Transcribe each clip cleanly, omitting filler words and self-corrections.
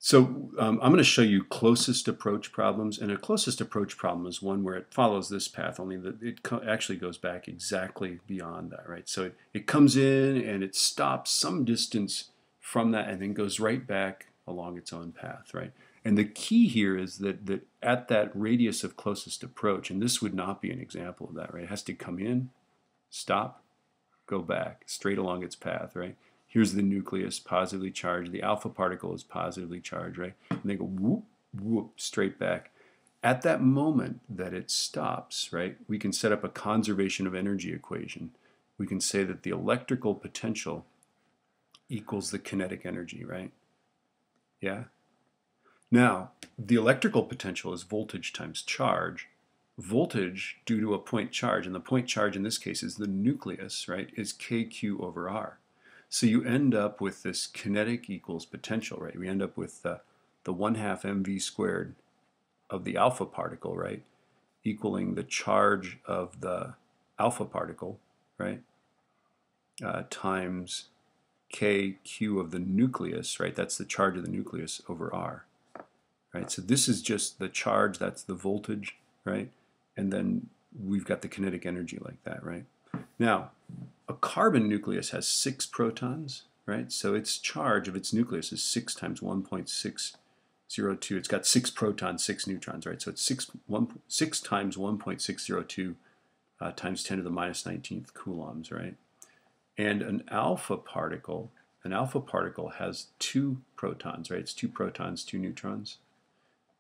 So I'm going to show you closest approach problems, and a closest approach problem is one where it follows this path, only that it actually goes back exactly beyond that, right? So it comes in and it stops some distance from that and then goes right back along its own path, right? And the key here is that at that radius of closest approach, and this would not be an example of that, right? It has to come in, stop, go back, straight along its path, right? Here's the nucleus, positively charged. The alpha particle is positively charged, right? And they go whoop, whoop, straight back. At that moment that it stops, right, we can set up a conservation of energy equation. We can say that the electrical potential equals the kinetic energy, right? Yeah? Now, the electrical potential is voltage times charge. Voltage due to a point charge, and the point charge in this case is the nucleus, right, is kq over r. So you end up with this kinetic equals potential, right? We end up with the 1/2 mv squared of the alpha particle, right, equaling the charge of the alpha particle, right, times kq of the nucleus, right? That's the charge of the nucleus over r, right? So this is just the charge, that's the voltage, right? And then we've got the kinetic energy like that, right? Now, a carbon nucleus has 6 protons, right? So its charge of its nucleus is 6 times 1.602. It's got 6 protons, 6 neutrons, right? So it's 6 times 1.602 times 10 to the minus 19th coulombs, right? And an alpha particle has 2 protons, right? It's 2 protons, 2 neutrons,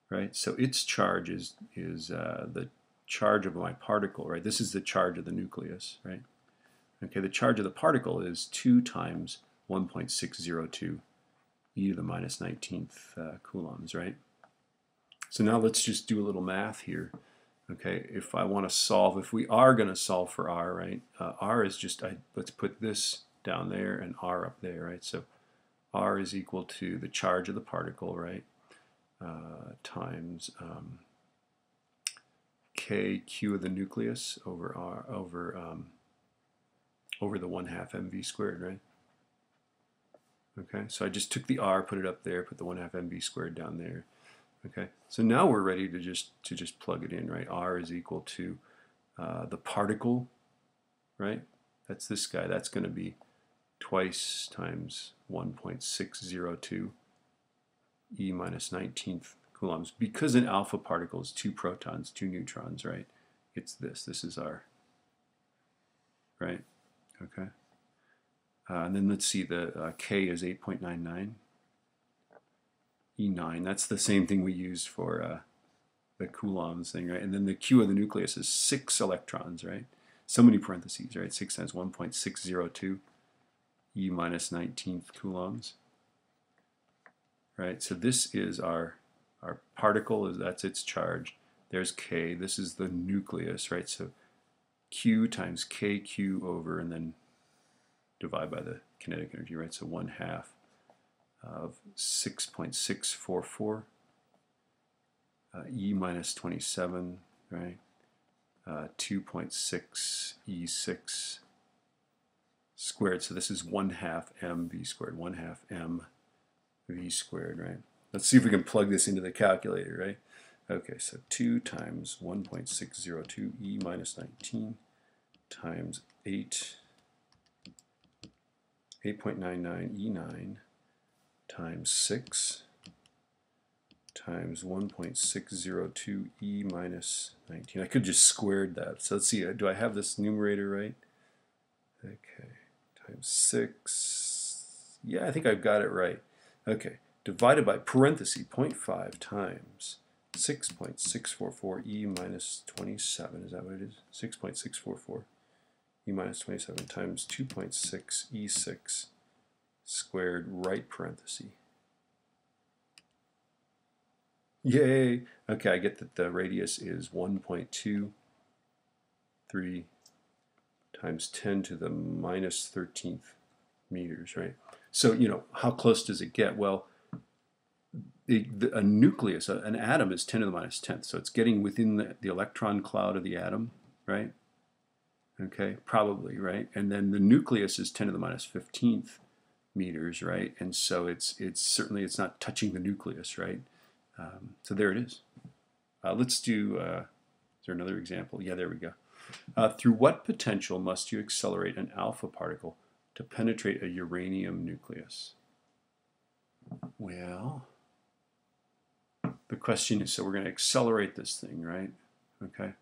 right? So its charge is the charge of my particle, right? This is the charge of the nucleus, right? Okay, the charge of the particle is 2 times 1.602 e to the minus 19th coulombs, right? So now let's just do a little math here. Okay, if I want to solve, if we are going to solve for r, right? R is just, let's put this down there and r up there, right? So r is equal to the charge of the particle, right? Times kq of the nucleus over r over the 1/2 mv squared, right? Okay, so I just took the r, put it up there, put the 1/2 mv squared down there. Okay, so now we're ready to just plug it in, right? R is equal to the particle, right? That's this guy. That's going to be twice times 1.602 e minus 19th coulombs. Because an alpha particle is 2 protons, 2 neutrons, right? It's this. This is R, right? Okay. And then let's see, the K is 8.99. E9, that's the same thing we used for the coulombs thing, right? And then the Q of the nucleus is 6 electrons, right? So many parentheses, right? 6 times 1.602 e minus 19th coulombs, right? So this is our particle, that's its charge. There's K, this is the nucleus, right? So Q times KQ over, and then divide by the kinetic energy, right? So 1/2 of 6.644 e minus 27, right? 2.6 e6 squared. So this is 1/2 mv squared, 1/2 m v squared, right? Let's see if we can plug this into the calculator, right? Okay, so 2 times 1.602 e minus 19 times 8.99 e9 times 6 times 1.602 e minus 19. I could just squared that. So let's see, do I have this numerator right? Okay, times 6. Yeah, I think I've got it right. Okay, divided by parenthesis 0.5 times 6.644 e minus 27. Is that what it is? 6.644 e minus 27 times 2.6 e6 squared right parenthesis. Yay! Okay, I get that the radius is 1.23 times 10 to the minus 13th meters, right? So, you know, how close does it get? Well, a nucleus, an atom is 10 to the minus 10th, so it's getting within the electron cloud of the atom, right? Okay, probably, right? And then the nucleus is 10 to the minus 15th meters, right? And so it's certainly it's not touching the nucleus, right? So there it is. Let's do, is there another example? Yeah, there we go. Through what potential must you accelerate an alpha particle to penetrate a uranium nucleus? Well, the question is, so we're going to accelerate this thing, right? Okay,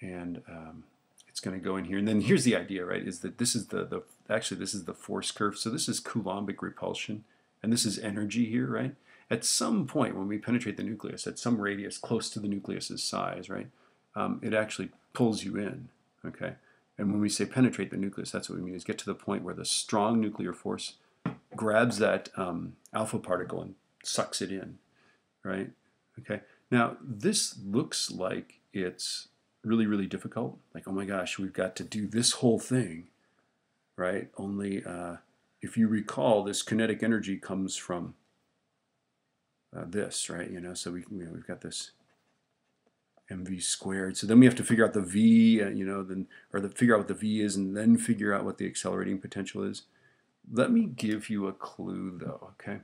and it's going to go in here, and then here's the idea, right? Is that this is actually this is the force curve. So this is Coulombic repulsion, and this is energy here, right? At some point when we penetrate the nucleus, at some radius close to the nucleus's size, right, it actually pulls you in, okay? And when we say penetrate the nucleus, that's what we mean, is get to the point where the strong nuclear force grabs that alpha particle and sucks it in, right? Okay. Now, this looks like it's really, really difficult. Like, oh my gosh, we've got to do this whole thing, right? Only if you recall, this kinetic energy comes from this, right? You know, so we've got this mv squared. So then we have to figure out the v, you know, then figure out what the v is, and then figure out what the accelerating potential is. Let me give you a clue, though. Okay.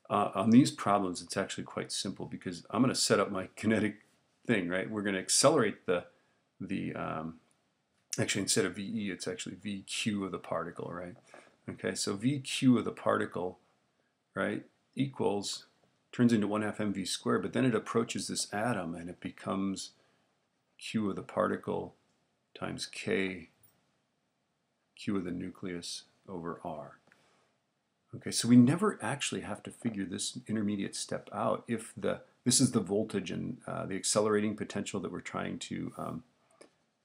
On these problems, it's actually quite simple because I'm going to set up my kinetic thing, right? We're going to accelerate actually instead of VE, it's actually VQ of the particle, right? Okay, so VQ of the particle, right, turns into 1/2 mv squared, but then it approaches this atom and it becomes Q of the particle times K, Q of the nucleus over R. Okay, so we never actually have to figure this intermediate step out if this is the voltage and the accelerating potential that we're trying to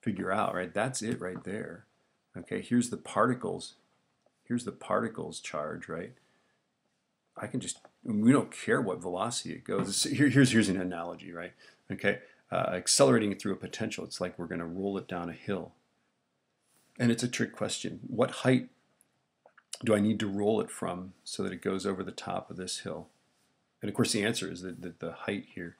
figure out, right? That's it right there. Okay, here's the particles charge, right? We don't care what velocity it goes. Here's an analogy, right? Okay, accelerating it through a potential, it's like we're going to roll it down a hill. And it's a trick question. What height do I need to roll it from so that it goes over the top of this hill? And of course the answer is that the height here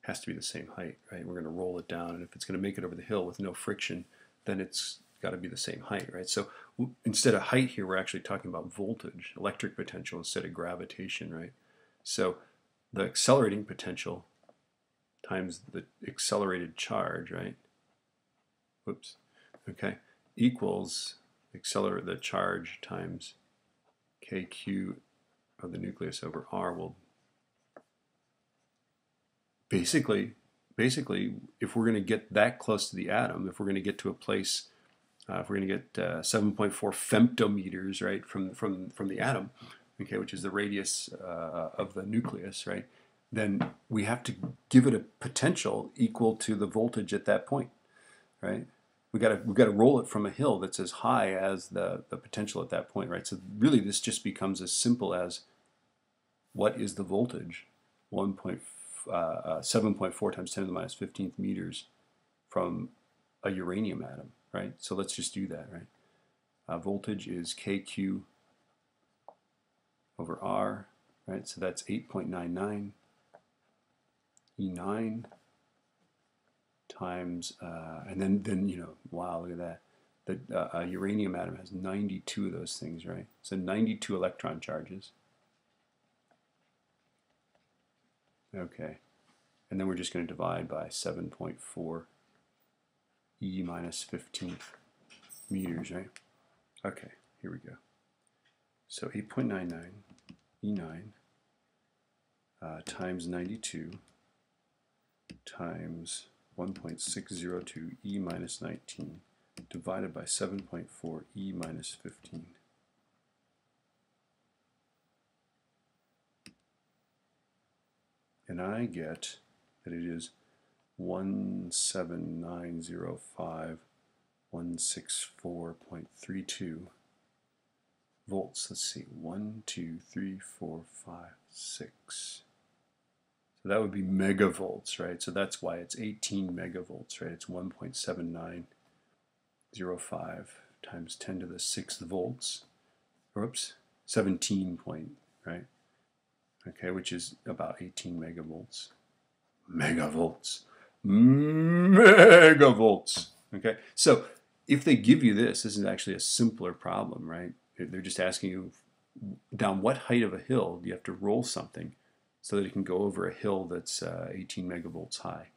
has to be the same height, right? We're going to roll it down, and if it's going to make it over the hill with no friction, then it's got to be the same height, right? So instead of height here, we're actually talking about voltage, electric potential instead of gravitation, right? So the accelerating potential times the accelerated charge, right? Whoops. Okay, equals the charge times KQ of the nucleus over R will basically, if we're going to get that close to the atom, if we're going to get to a place, if we're going to get 7.4 femtometers, right, from the atom, okay, which is the radius of the nucleus, right, then we have to give it a potential equal to the voltage at that point, right? We've got to roll it from a hill that's as high as the potential at that point, right? So really this just becomes as simple as what is the voltage? 7.4 times 10 to the minus 15th meters from a uranium atom, right? So let's just do that, right? Voltage is KQ over R, right? So that's 8.99 E9 times, and then you know, wow, look at that. The uranium atom has 92 of those things, right? So 92 electron charges. Okay, and then we're just going to divide by 7.4 E minus 15th meters, right? Okay, here we go. So 8.99 E9 times 92 times 1.602 E minus 19 divided by 7.4 E minus 15. And I get that it is 17905.164.32 volts. Let's see, 1, 2, 3, 4, 5, 6. So that would be megavolts, right? So that's why it's 18 megavolts, right? It's 1.7905 times 10 to the 6th volts. Oops, 17 point, right? Okay, which is about 18 megavolts. Megavolts. Megavolts. Okay, so if they give you this is actually a simpler problem, right? They're just asking you down what height of a hill do you have to roll something so that it can go over a hill that's 18 megavolts high.